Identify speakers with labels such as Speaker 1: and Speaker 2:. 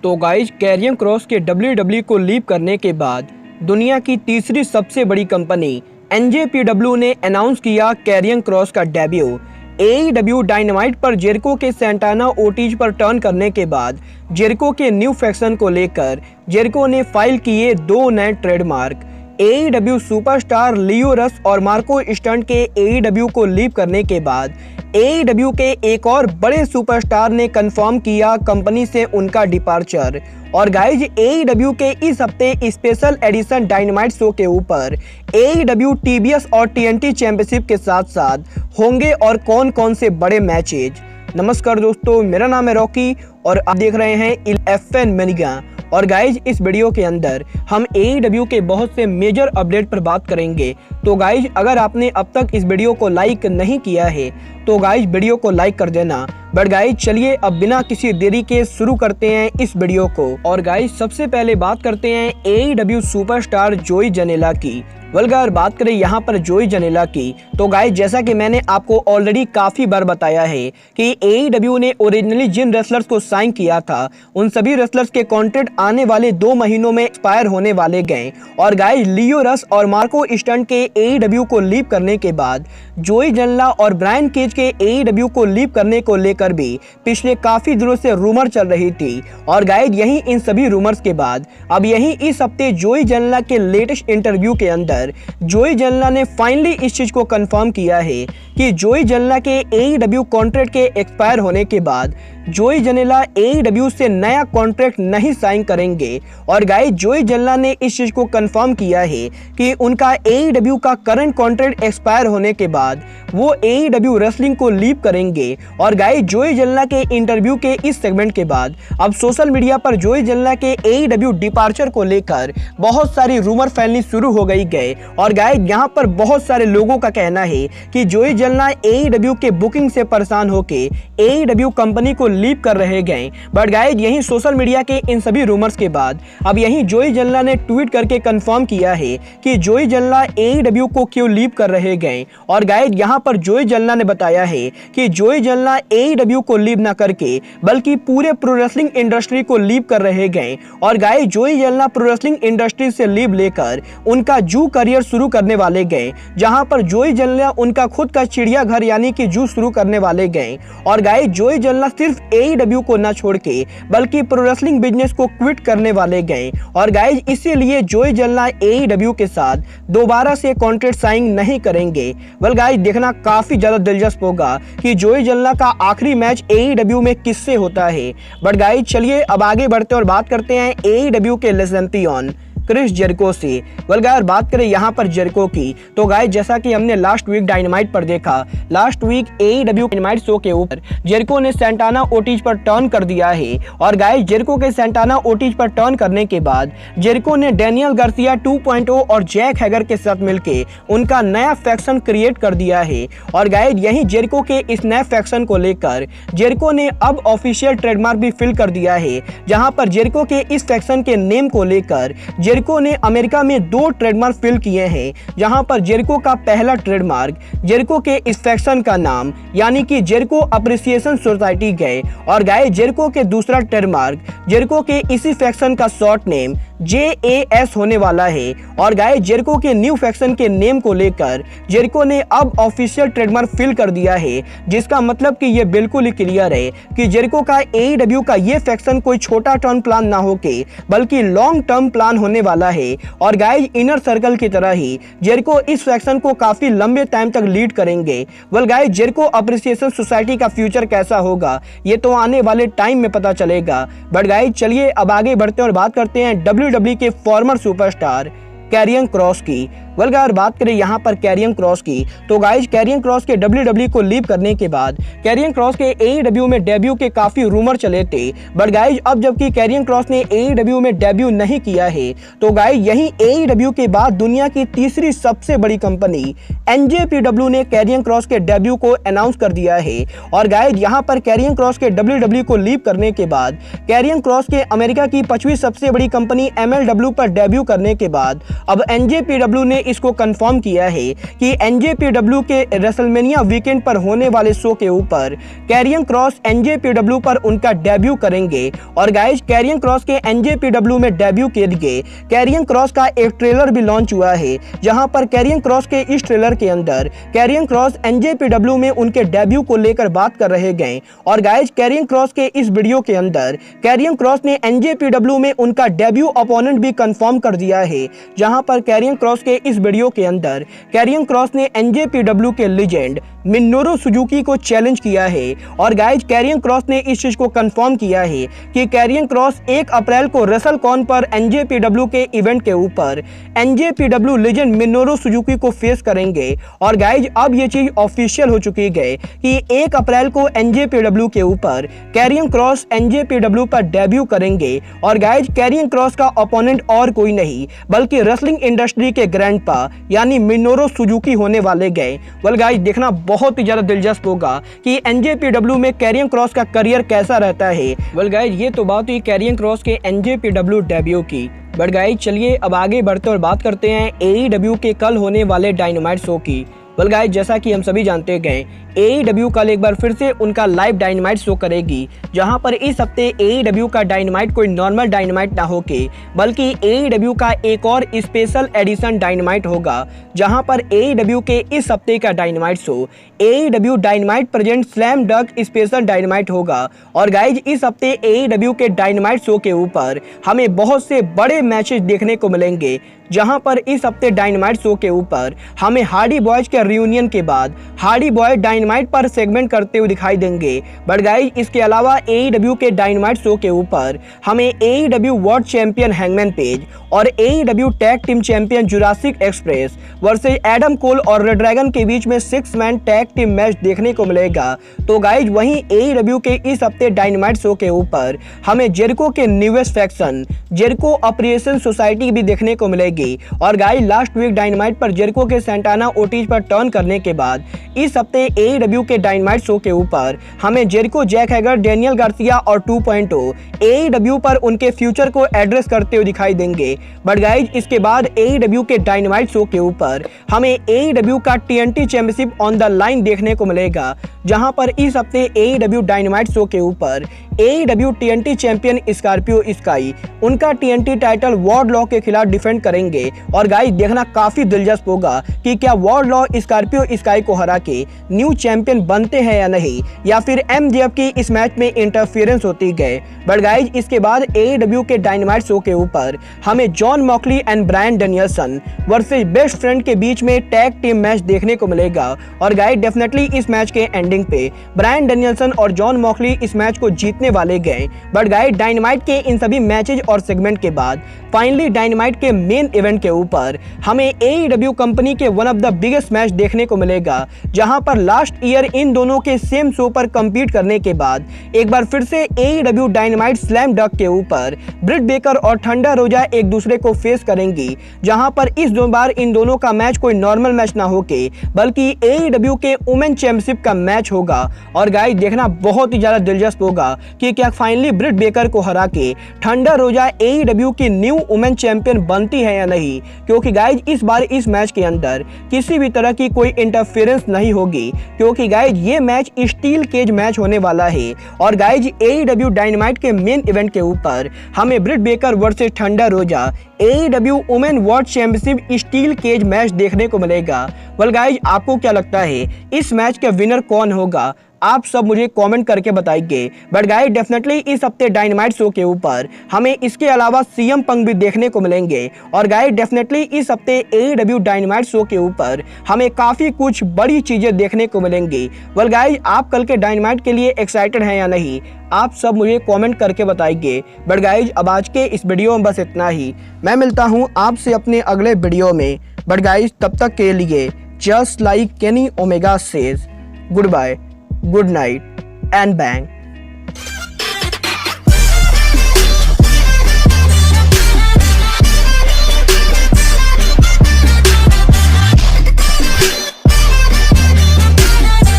Speaker 1: तो guys carrion cross के WWE को लीव करने के बाद दुनिया की तीसरी सबसे बड़ी कंपनी NJPW ने अनाउंस किया कैरियन क्रॉस का डेब्यू। AEW डायनामाइट पर जेरिको के सैंटाना ओटीज पर टर्न करने के बाद जेरिको के न्यू फैक्शन को लेकर जेरिको ने फाइल किए 2 नए ट्रेडमार्क। AEW सुपरस्टार लियो रस और मार्को स्टंट के AEW को लीव करने के बाद AEW के एक और बड़े सुपरस्टार ने कंफर्म किया कंपनी से उनका डिपार्चर। और गाइज AEW के इस हफ्ते स्पेशल एडिशन डायनामाइट शो के ऊपर AEW TBS और TNT चैंपियनशिप के साथ साथ होंगे और कौन कौन से बड़े मैचेज। नमस्कार दोस्तों, मेरा नाम है रॉकी और आप देख रहे हैं FN मनीगा। और गाइज इस वीडियो के अंदर हम AEW के बहुत से मेजर अपडेट पर बात करेंगे। तो गाइज अगर आपने अब तक इस वीडियो को लाइक नहीं किया है तो गाइज वीडियो को लाइक कर देना। बट गाइज चलिए अब बिना किसी देरी के शुरू करते हैं इस वीडियो को। और गाइज सबसे पहले बात करते हैं AEW सुपरस्टार जोई जनेला की। अगर बात करें यहाँ पर जोई जनेला की तो गाइज जैसा कि मैंने आपको ऑलरेडी काफी बार बताया है कि AEW ने ओरिजिनली जिन रेसलर्स को साइन किया था उन सभी रेसलर्स के कॉन्ट्रैक्ट आने वाले 2 महीनों में एक्सपायर होने वाले गए। और गाइज लियो रस और मार्को स्टंट के AEW को लीव करने के बाद जोई जनेला और ब्रायन केज के AEW को लीव करने को लेकर भी पिछले काफी दिनों से रूमर चल रही थी। और गाइज यही इन सभी रूमर्स के बाद अब यही इस हफ्ते जोई जनेला के लेटेस्ट इंटरव्यू के अंदर जोई जनेला ने फाइनली इस चीज को कंफर्म किया है कि जोई जनेला के AEW कॉन्ट्रैक्ट के एक्सपायर होने के बाद जोई जनेला AEW से नया कॉन्ट्रैक्ट नहीं साइन करेंगे। और गाइस जोई जनेला ने इस चीज को कंफर्म किया है कि उनका AEW का करंट कॉन्ट्रैक्ट एक्सपायर होने के बाद वो AEW रेसलिंग को लीव करेंगे। और गाइस जोई जनेला के इंटरव्यू के इस सेगमेंट के बाद अब सोशल मीडिया पर जोई जनेला के AEW डिपार्चर को लेकर बहुत सारी रूमर फैलनी शुरू हो गई। और गाइस यहाँ पर बहुत सारे लोगों का कहना है कि जोई जनेला AEW के बुकिंग से परेशान होकर AEW कंपनी को लीव कर रहे गए। बट गाइज यही सोशल मीडिया के इन सभी रूमर्स के बाद अब यही जोई जनेला ने ट्वीट करके कंफर्म किया है कि जोई जनेला AEW को क्यों लीव कर रहे गए। और गाइज यहाँ पर जोई जनेला ने बताया है कि जोई जनेला AEW को लीव न करके बल्कि पूरे प्रो रेसलिंग इंडस्ट्री को लीव कर रहे गए। और गाइज जोई जनेला प्रो रेसलिंग इंडस्ट्री से लीव लेकर उनका जू करियर शुरू करने वाले गए, जहां पर जोई जनेला उनका खुद का चिड़ियाघर यानी कि जू शुरू करने वाले गए। और गाइज जोई जनेला सिर्फ AEW को न छोड़ के बल्कि प्रो रेसलिंग बिजनेस को क्विट करने वाले गए। और गाइज इसीलिए जोई जनेला AEW के साथ दोबारा से कॉन्ट्रैक्ट साइन नहीं करेंगे। वेल गाइज देखना काफी ज्यादा दिलचस्प होगा कि जोई जनेला का आखिरी मैच AEW में किससे होता है। बट गाइज चलिए अब आगे बढ़ते और बात करते हैं AEW के चैंपियन क्रिस जेरिको से। वेल बात करें यहाँ पर जेरिको की तो गाइस जैसा कि हमने लास्ट वीक डायनामाइट पर देखा, last week AEW Dynamite show के ऊपर जेरिको ने सैंटाना ओटीज पर टर्न कर दिया है। और गाइस जेरिको के सैंटाना ओटीज पर टर्न करने के बाद जेरिको ने डैनियल गार्सिया 2.0 और जैक हैगर के साथ मिलकर उनका नया फैक्शन क्रिएट कर दिया है। और गाइस यही जेरिको के इस नए फैक्शन को लेकर जेरिको ने अब ऑफिशियल ट्रेडमार्क भी फिल कर दिया है, जहां पर जेरिको के इस फैक्शन के नेम को लेकर जेरिको ने अमेरिका में 2 ट्रेडमार्क फिल किए हैं। जहां पर जेरिको का पहला ट्रेडमार्क जेरिको के इस फैक्शन का नाम यानी कि जेरिको अप्रिसिएशन सोसाइटी गए। और गाइस जेरिको के दूसरा ट्रेडमार्क जेरिको के इसी फैक्शन का शॉर्ट नेम JAS होने वाला है। और गाइस जेरिको के न्यू फैक्शन के नेम को लेकर जेरिको ने अब ऑफिशियल ट्रेडमार्क फिल कर दिया है, जिसका मतलब कि ये बिल्कुल ही क्लियर है कि जेरिको का AEW का ये फैक्शन कोई छोटा टर्म प्लान ना होके बल्कि लॉन्ग टर्म प्लान होने वाला है। और गाइस इनर सर्कल की तरह ही जेरिको इस फैक्शन को काफी लंबे टाइम तक लीड करेंगे। Well guys Jericho appreciation society का फ्यूचर कैसा होगा ये तो आने वाले टाइम में पता चलेगा। बट गाइस चलिए अब आगे बढ़ते हैं और बात करते हैं WWE के फॉर्मर सुपरस्टार कैरियन क्रॉस की। वेल बात करें यहाँ पर कैरियन क्रॉस की तो गाइज कैरियन क्रॉस के WWE को लीव करने के बाद कैरियन क्रॉस के AEW में डेब्यू के काफी रूमर चले थे। बट गाइज अब जबकि कैरियन क्रॉस ने AEW में डेब्यू नहीं किया है तो गाइज यही AEW के बाद दुनिया की तीसरी सबसे बड़ी कंपनी NJPW ने कैरियन क्रॉस के डेब्यू को अनाउंस कर दिया है। और गाइज यहाँ पर कैरियन क्रॉस के WWE को लीव करने के बाद कैरियन क्रॉस के अमेरिका की 5वीं सबसे बड़ी कंपनी MLW पर डेब्यू करने के बाद अब NJPW ने इसको कंफर्म किया है कि एनजेपीडब्ल्यू के रेसलमेनिया वीकेंड पर होने वाले शो के ऊपर कैरियन क्रॉस एनजेपीडब्ल्यू पर उनका डेब्यू करेंगे। और गाइज कैरियन क्रॉस के एनजेपीडब्ल्यू में डेब्यू के लिए कैरियन क्रॉस का एक ट्रेलर भी लॉन्च हुआ है, जहां पर कैरियन क्रॉस के इस ट्रेलर के अंदर कैरियन क्रॉस एनजेपीडब्ल्यू में उनके डेब्यू को लेकर बात कर रहे गए। और गाइज कैरियन क्रॉस के इस वीडियो के अंदर कैरियन क्रॉस ने एनजेपीडब्ल्यू में उनका डेब्यू अपोनेंट भी कंफर्म कर दिया है, जहां पर कैरियन क्रॉस के इस वीडियो के अंदर कैरियन क्रॉस ने एनजेपीडब्ल्यू के लीजेंड मिनोरू सुजुकी को चैलेंज किया है। और गाइज कैरियन क्रॉस ने इस चीज को कंफर्म किया है कि कैरियन क्रॉस 1 अप्रैल को रेसलकॉन पर एनजेपीडब्ल्यू के इवेंट के ऊपर एनजेपीडब्ल्यू लीजेंड मिनोरू सुजुकी को फेस करेंगे। और गाइज अब ये चीज ऑफिशियल हो चुकी है कि 1 अप्रैल को एनजेपीडब्ल्यू के ऊपर कैरियन क्रॉस एनजेपीडब्ल्यू पर डेब्यू करेंगे। और गाइज कैरियन क्रॉस का ओपोनेंट और कोई नहीं बल्कि रेसलिंग इंडस्ट्री के ग्रैंडपा यानी मिनोरू सुजुकी होने वाले गए। वेल गाइज देखना बहुत ही ज्यादा दिलचस्प होगा कि एनजेपीडब्ल्यू में कैरियन क्रॉस का करियर कैसा रहता है। वेल गाइज ये तो बात हुई कैरियन क्रॉस के एनजेपीडब्ल्यू डेब्यू की। बट गाइज चलिए अब आगे बढ़ते और बात करते हैं एईडब्ल्यू के कल होने वाले डायनामाइट शो की। वेल गाइज जैसा कि हम सभी जानते गए एईडब्ल्यू कल एक बार फिर से उनका लाइव डायनामाइट शो करेगी, जहां पर इस हफ्ते एईडब्ल्यू का डायनामाइट कोई नॉर्मल डायनामाइट ना होके बल्कि एईडब्ल्यू का एक और स्पेशल एडिशन डायनामाइट होगा, जहां पर एईडब्ल्यू के इस हफ्ते का dynamite show AEW dynamite present slam डंक स्पेशल डायनामाइट होगा। और गाइज इस हफ्ते एईडब्ल्यू के डायनामाइट शो के ऊपर हमें बहुत से बड़े मैचेस देखने को मिलेंगे, जहां पर इस हफ्ते डायनामाइट शो के ऊपर हमें हार्डी बॉयज के रियूनियन के बाद हार्डी बॉय डायनामाइट पर सेगमेंट करते हुए दिखाई देंगे। बट गाइज इसके अलावा एईडब्ल्यू के डायनामाइट शो के ऊपर हमें AEW world champion Hangman Page और AEW tag team champion Jurassic Express versus Adam Cole और रेड ड्रैगन के बीच में 6 मैन टैग टीम मैच देखने को मिलेगा। तो गाइज वहीं एईडब्ल्यू के इस हफ्ते डायनामाइट शो के ऊपर हमें जेरिको के newest faction Jericho operation society भी देखने को मिलेगी। और गाइज लास्ट वीक डायनामाइट पर जेरिको के सेंटाना ओटीज पर टर्न करने के बाद इस हफ्ते एईडब्ल्यू के डायनामाइट शो के ऊपर हमें Jericho, Jake Hager, Daniel Garcia और 2.0 एईडब्ल्यू पर उनके फ्यूचर को एड्रेस करते हुए दिखाई देंगे। बट गाइज इसके बाद एईडब्ल्यू के डायनामाइट शो के ऊपर हमें एईडब्ल्यू का TNT championship on the line देखने को मिलेगा, जहां पर इस हफ्ते एईडब्ल्यू डायनामाइट शो के ऊपर AEW TNT champion Scorpio sky उनका टीएनटी टाइटल वार्डलॉ के खिलाफ डिफेंड करेंगे। और गाइस देखना काफी दिलचस्प होगा कि क्या वार्डलॉ स्कॉर्पियो स्काई को हरा के न्यू चैंपियन बनते हैं या नहीं, या फिर एमजेएफ की इस मैच में इंटरफेरेंस होती गए। बट गाइस इसके बाद एईडब्ल्यू के डायनामाइट शो के ऊपर हमें Jon Moxley and Bryan Danielson versus Best Friend के बीच में टैग टीम मैच देखने को मिलेगा। और गाइस डेफिनेटली इस मैच के एंडिंग पे ब्रायन डेनियल्सन और जॉन मॉक्सली इस मैच को जीतने वाले गए। बट गाइस डायनामाइट के इन सभी मैचेज और सेगमेंट के बाद फाइनली डायनामाइट के मेन इवेंट के ऊपर हमें एईडब्ल्यू कंपनी के one of the biggest match देखने को मिलेगा, जहां पर लास्ट ईयर इन दोनों के सेम शो पर compete करने के बाद एक बार फिर से एईडब्ल्यू डायनामाइट स्लैम डंक के ऊपर ब्रिट बेकर और थंडर रोजा एक दूसरे को फेस करेंगी, जहां पर इस दो बार इन दोनों का मैच कोई नॉर्मल मैच ना होके बल्कि एईडब्ल्यू के वुमेन चैंपियनशिप का मैच होगा। और गाइस देखना बहुत ही ज्यादा दिलचस्प होगा कि क्या फाइनली ब्रिट बेकर को हरा के थंडर रोजा एईडब्ल्यू की न्यू वुमेन चैंपियन बनती है या नहीं, क्योंकि गाइज इस बार इस मैच के अंदर किसी भी तरह की कोई इंटरफेरेंस नहीं होगी, क्योंकि गाइज ये मैच स्टील केज मैच होने वाला है। और गाइज एईडब्ल्यू डायनामाइट के मेन इवेंट के ऊपर हमें Britt Baker versus Thunder Rosa AEW women world championship steel cage match देखने को मिलेगा। वेल गाइज आपको क्या लगता है इस मैच का विनर कौन होगा, आप सब मुझे कमेंट करके बताइए। बट गाइस डेफिनेटली इस हफ्ते डायनामाइट शो के ऊपर हमें इसके अलावा सीएम पंक भी देखने को मिलेंगे। और गाइस डेफिनेटली इस हफ्ते एईडब्ल्यू डायनामाइट शो के ऊपर हमें काफी कुछ बड़ी चीजें देखने को मिलेंगी। वेल गाइस आप कल के डायनामाइट के लिए एक्साइटेड हैं या नहीं, आप सब मुझे कमेंट करके बताइए। बट गाइस अब आज के इस वीडियो में बस इतना ही, मैं मिलता हूँ आपसे अपने अगले वीडियो में। बट गाइस तब तक के लिए just like Kenny Omega says, goodbye, good night and bang।